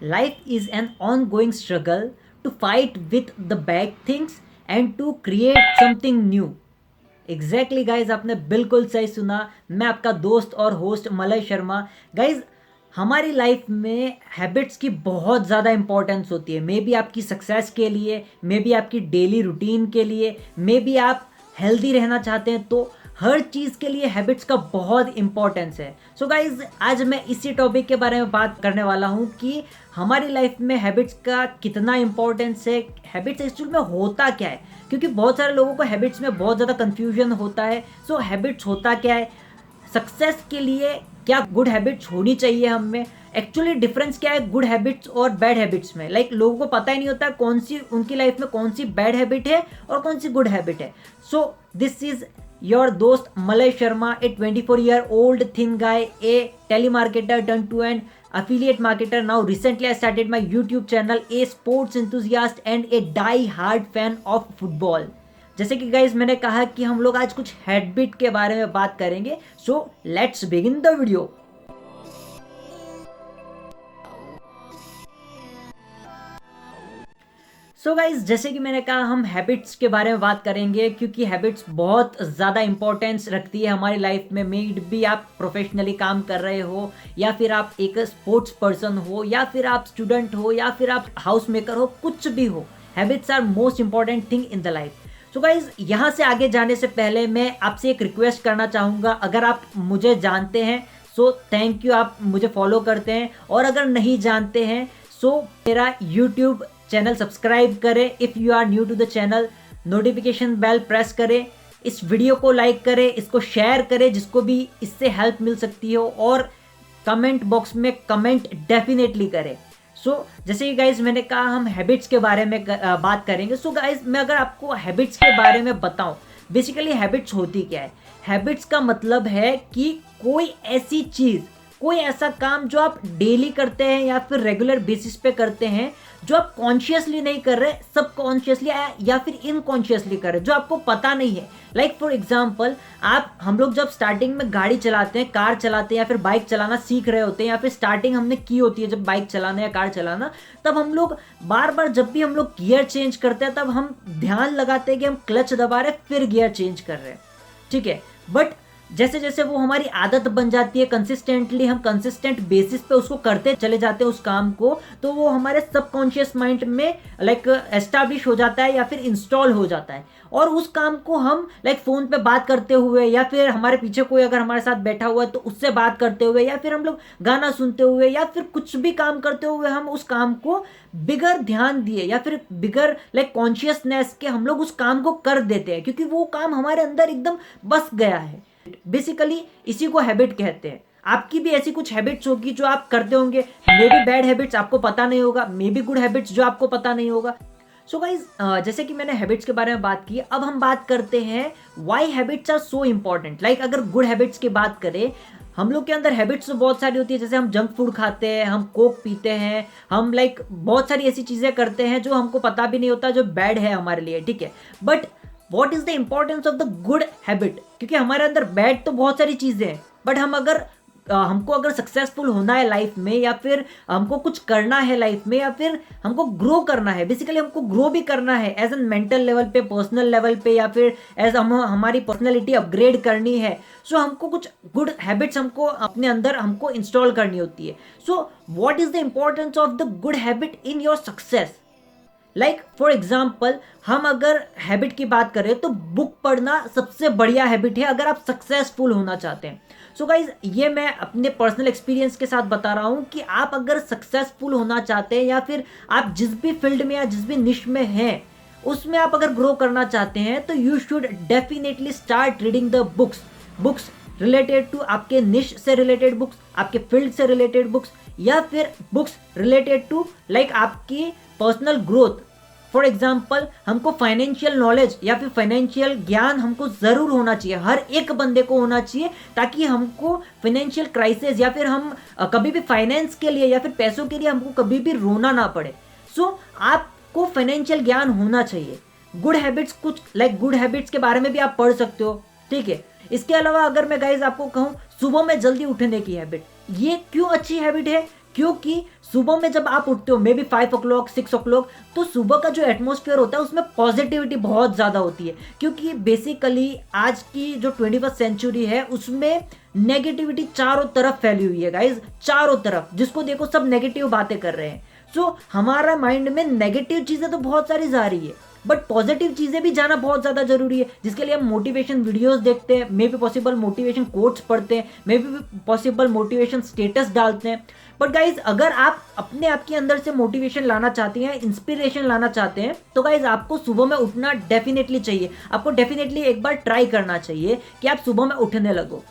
Life is an ongoing struggle to fight with the bad things and to create something new. Exactly guys, आपने बिल्कुल सही सुना। मैं आपका दोस्त और होस्ट मलय शर्मा। गाइज, हमारी लाइफ में हैबिट्स की बहुत ज़्यादा इंपॉर्टेंस होती है। मे बी आपकी सक्सेस के लिए, मे बी आपकी डेली रूटीन के लिए, मे बी आप हेल्दी रहना चाहते हैं, तो हर चीज़ के लिए हैबिट्स का बहुत इंपॉर्टेंस है। सो गाइज, आज मैं इसी टॉपिक के बारे में बात करने वाला हूँ कि हमारी लाइफ में हैबिट्स का कितना इंपॉर्टेंस है, हैबिट्स एक्चुअल में होता क्या है। क्योंकि बहुत सारे लोगों को हैबिट्स में बहुत ज़्यादा कन्फ्यूजन होता है। सो हैबिट्स होता क्या है, सक्सेस के लिए क्या गुड हैबिट्स होनी चाहिए हम में, एक्चुअली डिफरेंस क्या है गुड हैबिट्स और बैड हैबिट्स में। लोगों को पता ही नहीं होता कौन सी उनकी लाइफ में कौन सी बैड हैबिट है और कौन सी गुड हैबिट है। सो दिस इज योर दोस्त Malay Sharma, A 24-year-old thin guy, a telemarketer turned to an affiliate marketer. Now recently I started my YouTube channel, a sports enthusiast and a die hard fan of football. जैसे कि guys मैंने कहा कि हम लोग आज कुछ हैबिट के बारे में बात करेंगे। So let's begin the video. So guys, जैसे कि मैंने कहा हम हैबिट्स के बारे में बात करेंगे क्योंकि हैबिट्स बहुत ज़्यादा इंपॉर्टेंस रखती है हमारी लाइफ में। मे भी आप प्रोफेशनली काम कर रहे हो, या फिर आप एक स्पोर्ट्स पर्सन हो, या फिर आप स्टूडेंट हो, या फिर आप हाउस मेकर हो, कुछ भी हो, habits are most important thing in the life. So guys, यहाँ से आगे जाने से पहले मैं आपसे एक रिक्वेस्ट करना चाहूँगा। अगर आप मुझे जानते हैं सो थैंक यू, आप मुझे फॉलो करते हैं, और अगर नहीं जानते हैं सो मेरा यूट्यूब चैनल सब्सक्राइब करें। If you are new to the channel, notification bell press करें, इस वीडियो को लाइक करें, इसको शेयर करें जिसको भी इससे हेल्प मिल सकती हो, और कमेंट बॉक्स में कमेंट डेफिनेटली करें। सो जैसे कि गाइज मैंने कहा हम हैबिट्स के बारे में बात करेंगे। सो गाइज, मैं अगर आपको हैबिट्स के बारे में बताऊं, बेसिकली हैबिट्स होती क्या है। हैबिट्स का मतलब है कि कोई ऐसी चीज़, कोई ऐसा काम जो आप डेली करते हैं या फिर रेगुलर बेसिस पे करते हैं, जो आप कॉन्शियसली नहीं कर रहे, सब कॉन्शियसली या फिर इनकॉन्शियसली कर रहे, जो आपको पता नहीं है। फॉर एग्जांपल, हम लोग जब स्टार्टिंग में गाड़ी चलाते हैं, कार चलाते हैं या फिर बाइक चलाना सीख रहे होते हैं, या फिर स्टार्टिंग हमने की होती है जब बाइक चलाना या कार चलाना, तब हम लोग बार बार जब भी हम लोग गियर चेंज करते हैं तब हम ध्यान लगाते हैं कि हम क्लच दबा रहे फिर गियर चेंज कर रहे हैं, ठीक है। बट जैसे जैसे वो हमारी आदत बन जाती है, कंसिस्टेंटली हम कंसिस्टेंट बेसिस पे उसको करते चले जाते हैं उस काम को, तो वो हमारे सबकॉन्शियस माइंड में एस्टैब्लिश हो जाता है या फिर इंस्टॉल हो जाता है। और उस काम को हम फोन पे बात करते हुए, या फिर हमारे पीछे कोई अगर हमारे साथ बैठा हुआ है तो उससे बात करते हुए, या फिर हम लोग गाना सुनते हुए, या फिर कुछ भी काम करते हुए, हम उस काम को बिगर ध्यान दिए या फिर बिगर कॉन्शियसनेस के हम लोग उस काम को कर देते हैं, क्योंकि वो काम हमारे अंदर एकदम बस गया है। बेसिकली इसी को हैबिट कहते हैं। आपकी भी ऐसी कुछ हैबिट्स होगी जो आप करते होंगे, मे बी बैड हैबिट्स आपको पता नहीं होगा, मे बी गुड हैबिट्स जो आपको पता नहीं होगा। सो गाइज, जैसे कि मैंने हैबिट्स के बारे में बात की, अब हम बात करते हैं why habits are so important. अगर गुड हैबिट्स की बात करें, हम लोग के अंदर हैबिट्स तो बहुत सारी होती है। जैसे हम जंक फूड खाते हैं, हम कोक पीते हैं, हम बहुत सारी ऐसी चीज़ें करते हैं जो हमको पता भी नहीं होता, जो बैड है हमारे लिए, ठीक है। But what is the importance of the good habit, क्योंकि हमारे अंदर बैड तो बहुत सारी चीज़ें हैं, बट हमको अगर सक्सेसफुल होना है लाइफ में, या फिर हमको कुछ करना है लाइफ में, या फिर हमको ग्रो करना है, बेसिकली हमको ग्रो भी करना है एज एन मेंटल लेवल पे, पर्सनल लेवल पे, या फिर एज हमारी पर्सनैलिटी अपग्रेड करनी है। सो हमको कुछ गुड हैबिट्स हमको अपने अंदर हमको इंस्टॉल करनी होती है। So what is the importance of the good habit in your success. For example, हम अगर हैबिट की बात करें तो बुक पढ़ना सबसे बढ़िया हैबिट है अगर आप सक्सेसफुल होना चाहते हैं। सो गाइज, ये मैं अपने पर्सनल एक्सपीरियंस के साथ बता रहा हूँ कि आप अगर सक्सेसफुल होना चाहते हैं, या फिर आप जिस भी फील्ड में या जिस भी निश में हैं उसमें आप अगर ग्रो करना चाहते हैं, तो you should definitely start reading the books related to आपके निश से रिलेटेड बुक्स, आपके फील्ड से रिलेटेड बुक्स, या फिर बुक्स रिलेटेड टू आपकी पर्सनल ग्रोथ। फॉर एग्जाम्पल, हमको फाइनेंशियल नॉलेज या फिर फाइनेंशियल ज्ञान हमको ज़रूर होना चाहिए, हर एक बंदे को होना चाहिए, ताकि हमको फाइनेंशियल क्राइसिस या फिर हम कभी भी फाइनेंस के लिए या फिर पैसों के लिए हमको कभी भी रोना ना पड़े। सो आपको फाइनेंशियल ज्ञान होना चाहिए। गुड हैबिट्स, कुछ गुड हैबिट्स के बारे में भी आप पढ़ सकते हो, ठीक है। इसके अलावा अगर मैं गाइज आपको कहूँ सुबह में जल्दी उठने की हैबिट, ये क्यों अच्छी हैबिट है? क्योंकि सुबह में जब आप उठते हो मे बी 5 o'clock 6 o'clock, तो सुबह का जो एटमोसफियर होता है उसमें पॉजिटिविटी बहुत ज़्यादा होती है, क्योंकि बेसिकली आज की जो 21st सेंचुरी है उसमें नेगेटिविटी चारों तरफ फैली हुई है गाइज, चारों तरफ जिसको देखो सब नेगेटिव बातें कर रहे हैं। सो हमारा माइंड में नेगेटिव चीज़ें तो बहुत सारी जा रही है, बट पॉजिटिव चीज़ें भी जाना बहुत ज़्यादा जरूरी है, जिसके लिए हम मोटिवेशन वीडियोस देखते हैं, may be possible motivation quotes पढ़ते हैं, may be possible motivation status डालते हैं। बट गाइज अगर आप अपने आप के अंदर से मोटिवेशन लाना चाहते हैं, इंस्पिरेशन लाना चाहते हैं, तो गाइज आपको सुबह में उठना डेफिनेटली चाहिए। आपको डेफिनेटली एक बार ट्राई करना चाहिए कि आप सुबह में उठने लगो।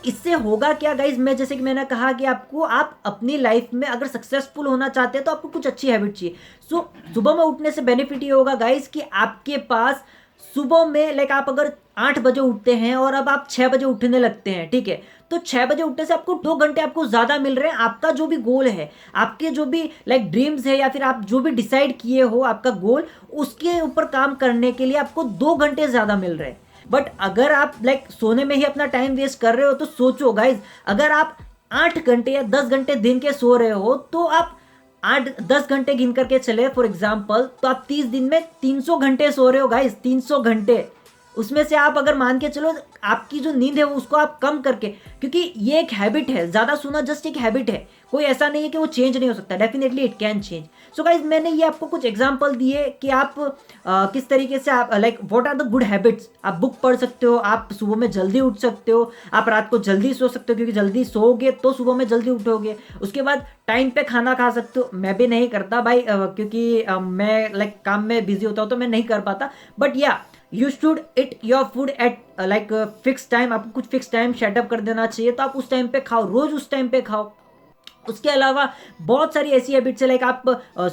इससे होगा क्या गाइज, मैं जैसे कि मैंने कहा कि आपको आप अपनी लाइफ में अगर सक्सेसफुल होना चाहते हैं तो आपको कुछ अच्छी हैबिट चाहिए। सुबह में उठने से बेनिफिट ये होगा गाइज कि आपके पास सुबह में लाइक आप अगर 8 बजे उठते हैं और अब आप 6 बजे उठने लगते हैं, ठीक है, तो 6 बजे उठने से आपको 2 घंटे आपको ज्यादा मिल रहे हैं। आपका जो भी गोल है, आपके जो भी लाइक ड्रीम्स है, या फिर आप जो भी डिसाइड किए हो आपका गोल, उसके ऊपर काम करने के लिए आपको 2 घंटे ज्यादा मिल रहे हैं। बट अगर आप लाइक सोने में ही अपना टाइम वेस्ट कर रहे हो, तो सोचो गाइज, अगर आप 8 घंटे या 10 घंटे दिन के सो रहे हो, तो आप 8-10 घंटे गिन करके चले फॉर एग्जाम्पल, तो आप 30 दिन में 300 घंटे सो रहे हो गाइज, 300 घंटे। उसमें से आप अगर मान के चलो आपकी जो नींद है उसको आप कम करके, क्योंकि ये एक हैबिट है, ज्यादा सोना जस्ट एक हैबिट है, कोई ऐसा नहीं है कि वो चेंज नहीं हो सकता, definitely it can change. So guys मैंने ये आपको कुछ एग्जांपल दिए कि आप किस तरीके से आप like what are the good habits. आप बुक पढ़ सकते हो, आप सुबह में जल्दी उठ सकते हो, आप रात को जल्दी सो सकते हो, क्योंकि जल्दी सोओगे तो सुबह में जल्दी उठोगे। उसके बाद टाइम पे खाना खा सकते हो। मैं भी नहीं करता भाई, क्योंकि मैं लाइक काम में बिजी होता हूँ तो मैं नहीं कर पाता, बट या you should it your food at like fix time. आपको कुछ फिक्स टाइम सेटअप कर देना चाहिए, तो आप उस टाइम पे खाओ, रोज उस टाइम पे खाओ। उसके अलावा बहुत सारी ऐसी हैबिट्स है, लाइक आप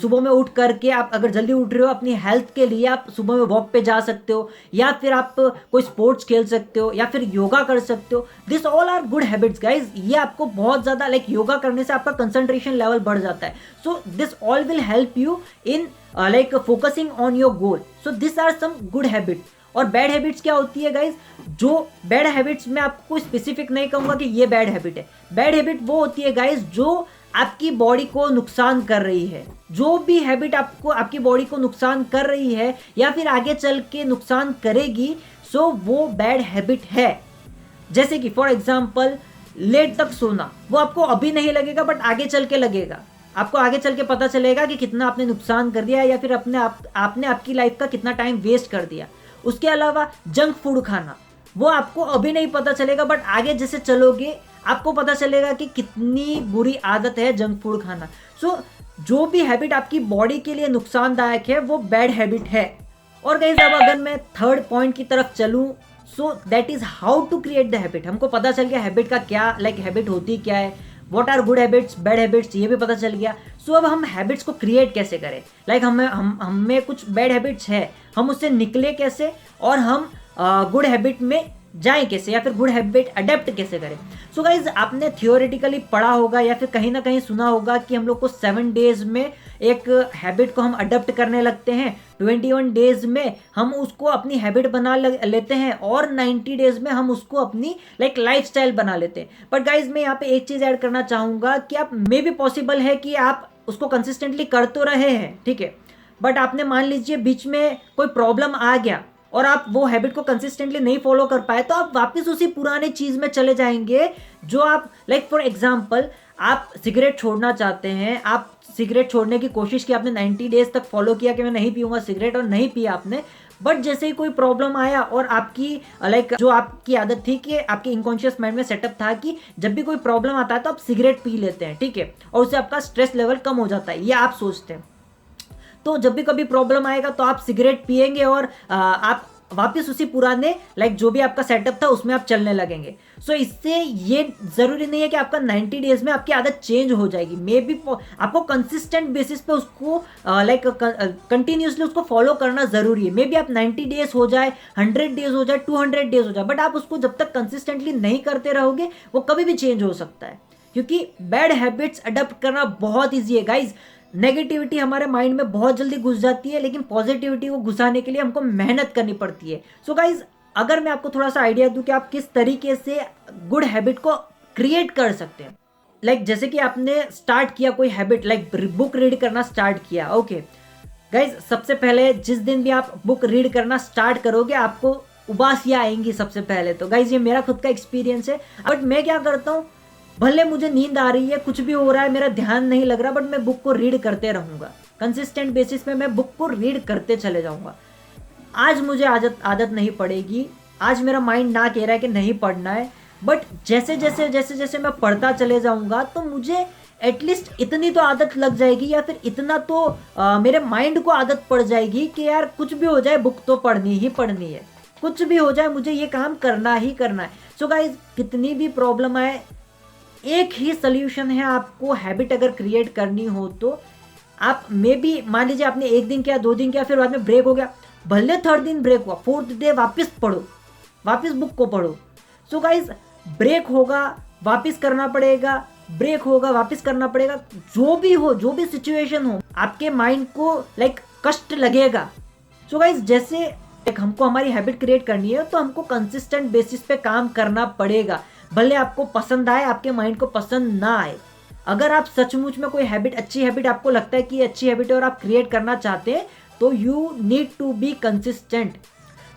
सुबह में उठ करके, आप अगर जल्दी उठ रहे हो अपनी हेल्थ के लिए, आप सुबह में वॉक पे जा सकते हो, या फिर आप कोई स्पोर्ट्स खेल सकते हो, या फिर योगा कर सकते हो। This all are good habits guys. ये आपको बहुत ज्यादा लाइक योगा करने से आपका कंसंट्रेशन लेवल बढ़ जाता है। So this all will help you in like focusing on your goal. So this are some good habits. और बैड हैबिट्स क्या होती है गाइज? जो बैड हैबिट्स मैं आपको स्पेसिफिक नहीं कहूंगा कि ये बैड हैबिट है। बैड हैबिट वो होती है गाइज जो आपकी बॉडी को नुकसान कर रही है। जो भी हैबिट आपको आपकी बॉडी को नुकसान कर रही है या फिर आगे चल के नुकसान करेगी, सो वो बैड हैबिट है। जैसे कि फॉर एग्जाम्पल लेट तक सोना, वो आपको अभी नहीं लगेगा बट आगे चल के लगेगा। आपको आगे चल के पता चलेगा कि कितना आपने नुकसान कर दिया, या फिर आपने आपकी लाइफ का कितना टाइम वेस्ट कर दिया। उसके अलावा जंक फूड खाना, वो आपको अभी नहीं पता चलेगा बट आगे जैसे चलोगे आपको पता चलेगा कि कितनी बुरी आदत है जंक फूड खाना। सो जो भी हैबिट आपकी बॉडी के लिए नुकसानदायक है वो बैड हैबिट है। और गाइस अब अगर मैं थर्ड पॉइंट की तरफ चलूं, so that is how to create the habit. हमको पता चल गया हैबिट का क्या लाइक हैबिट होती क्या है, what are good habits, bad habits, ये भी पता चल गया। सो अब हम हैबिट्स को क्रिएट कैसे करें? लाइक हमें कुछ बैड हैबिट्स है, हम उससे निकले कैसे, और हम गुड हैबिट में जाएं कैसे, या फिर गुड हैबिट अडेप्ट कैसे करें। सो गाइज आपने थियोरेटिकली पढ़ा होगा या फिर कहीं ना कहीं सुना होगा कि हम लोग को 7 डेज में एक हैबिट को हम अडेप्ट करने लगते हैं, 21 डेज में हम उसको अपनी हैबिट बना लेते हैं, और 90 डेज में हम उसको अपनी लाइक लाइफस्टाइल बना लेते हैं। बट गाइज मैं यहाँ पे एक चीज ऐड करना चाहूंगा कि आप मे भी पॉसिबल है कि आप उसको कंसिस्टेंटली कर तो रहे हैं, ठीक है, बट आपने मान लीजिए बीच में कोई प्रॉब्लम आ गया और आप वो हैबिट को कंसिस्टेंटली नहीं फॉलो कर पाए, तो आप वापस उसी पुराने चीज में चले जाएंगे जो आप लाइक फॉर एग्जांपल आप सिगरेट छोड़ना चाहते हैं, आप सिगरेट छोड़ने की कोशिश की, आपने 90 डेज तक फॉलो किया कि मैं नहीं पीऊंगा सिगरेट, और नहीं पिया आपने। बट जैसे ही कोई प्रॉब्लम आया और आपकी लाइक जो आपकी आदत थी कि आपके इनकॉन्शियस माइंड में सेटअप था कि जब भी कोई प्रॉब्लम आता है तो आप सिगरेट पी लेते हैं, ठीक है, और उससे आपका स्ट्रेस लेवल कम हो जाता है, ये आप सोचते हैं। तो जब भी कभी प्रॉब्लम आएगा तो आप सिगरेट पिएंगे और आप वापस उसी पुराने लाइक जो भी आपका सेटअप था उसमें आप चलने लगेंगे। सो इससे ये जरूरी नहीं है कि आपका 90 डेज में आपकी आदत चेंज हो जाएगी। मे बी आपको कंसिस्टेंट बेसिस पे उसको लाइक कंटिन्यूसली उसको फॉलो करना जरूरी है। मे बी आप 90 डेज हो जाए, 100 डेज हो जाए, 200 डेज हो जाए, बट आप उसको जब तक कंसिस्टेंटली नहीं करते रहोगे वो कभी भी चेंज हो सकता है। क्योंकि बैड हैबिट्स अडॉप्ट करना बहुत ईजी है गाइज। नेगेटिविटी हमारे माइंड में बहुत जल्दी घुस जाती है, लेकिन पॉजिटिविटी को घुसाने के लिए हमको मेहनत करनी पड़ती है। सो गाइज अगर मैं आपको थोड़ा सा आइडिया दूं कि आप किस तरीके से गुड हैबिट को क्रिएट कर सकते हैं, लाइक जैसे कि आपने स्टार्ट किया कोई हैबिट, लाइक बुक रीड करना स्टार्ट किया, ओके गाइज, सबसे पहले जिस दिन भी आप बुक रीड करना स्टार्ट करोगे आपको उबासियाँ आएंगी सबसे पहले तो। गाइज ये मेरा खुद का एक्सपीरियंस है, बट मैं क्या करता हूँ, भले मुझे नींद आ रही है, कुछ भी हो रहा है, मेरा ध्यान नहीं लग रहा, बट मैं बुक को रीड करते रहूँगा। कंसिस्टेंट बेसिस पे मैं बुक को रीड करते चले जाऊँगा। आज मुझे आदत नहीं पड़ेगी, आज मेरा माइंड ना कह रहा है कि नहीं पढ़ना है, बट जैसे जैसे जैसे जैसे मैं पढ़ता चले जाऊँगा तो मुझे एटलीस्ट इतनी तो आदत लग जाएगी, या फिर इतना तो मेरे माइंड को आदत पड़ जाएगी कि यार कुछ भी हो जाए बुक तो पढ़नी ही पढ़नी है, कुछ भी हो जाए मुझे ये काम करना ही करना है। सो गाइज कितनी भी प्रॉब्लम आए, एक ही सोल्यूशन है आपको हैबिट अगर क्रिएट करनी हो तो। आप मे बी मान लीजिए आपने एक दिन किया, 2 दिन किया, फिर बाद में ब्रेक हो गया, भले 3rd दिन ब्रेक हुआ, 4th डे वापस पढ़ो, वापस बुक को पढ़ो। सो गाइज ब्रेक होगा वापस करना पड़ेगा, ब्रेक होगा वापस करना पड़ेगा, जो भी हो, जो भी सिचुएशन हो, आपके माइंड को लाइक कष्ट लगेगा। सो गाइज जैसे हमको हमारी हैबिट क्रिएट करनी है तो हमको कंसिस्टेंट बेसिस पे काम करना पड़ेगा, भले आपको पसंद आए, आपके माइंड को पसंद ना आए। अगर आप सचमुच में कोई हैबिट, अच्छी हैबिट आपको लगता है कि ये अच्छी हैबिट है और आप क्रिएट करना चाहते हैं तो you need to be consistent.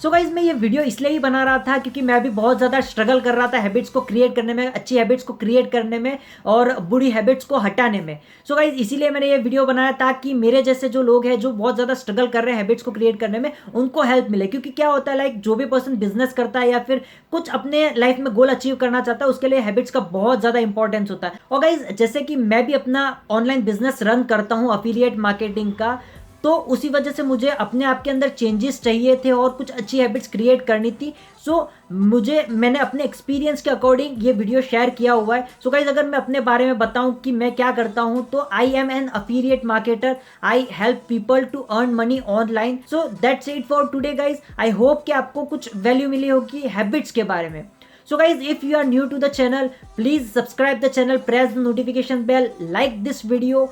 So guys मैं ये वीडियो इसलिए ही बना रहा था क्योंकि मैं भी बहुत ज़्यादा स्ट्रगल कर रहा था हैबिट्स को क्रिएट करने में, अच्छी हैबिट्स को क्रिएट करने में और बुरी हैबिट्स को हटाने में। सो गाइज इसीलिए मैंने ये वीडियो बनाया ताकि मेरे जैसे जो लोग हैं जो बहुत ज़्यादा स्ट्रगल कर रहे हैं हैबिट्स को क्रिएट करने में, उनको हेल्प मिले। क्योंकि क्या होता है, लाइक जो भी पर्सन बिजनेस करता है या फिर कुछ अपने लाइफ में गोल अचीव करना चाहता है, उसके लिए हैबिट्स का बहुत ज़्यादा इंपॉर्टेंस होता है। और गाइज जैसे कि मैं भी अपना ऑनलाइन बिजनेस रन करता हूँ अफिलिएट मार्केटिंग का, तो उसी वजह से मुझे अपने आप के अंदर चेंजेस चाहिए थे और कुछ अच्छी हैबिट्स क्रिएट करनी थी। सो मैंने अपने एक्सपीरियंस के अकॉर्डिंग ये वीडियो शेयर किया हुआ है। सो गाइज अगर मैं अपने बारे में बताऊं कि मैं क्या करता हूं, तो I am an affiliate marketer, I help people to earn money online. So that's it for today guys. I hope कि आपको कुछ वैल्यू मिली होगी हैबिट्स के बारे में। So guys, if you are new to the channel, please subscribe the channel, press the notification bell, like this video,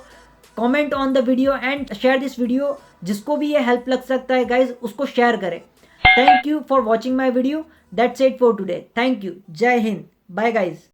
comment on the video and share this video. जिसको भी ये हेल्प लग सकता है गाइज उसको शेयर करें। Thank you for watching my video. That's it for today. Thank you. जय Hind. Bye guys.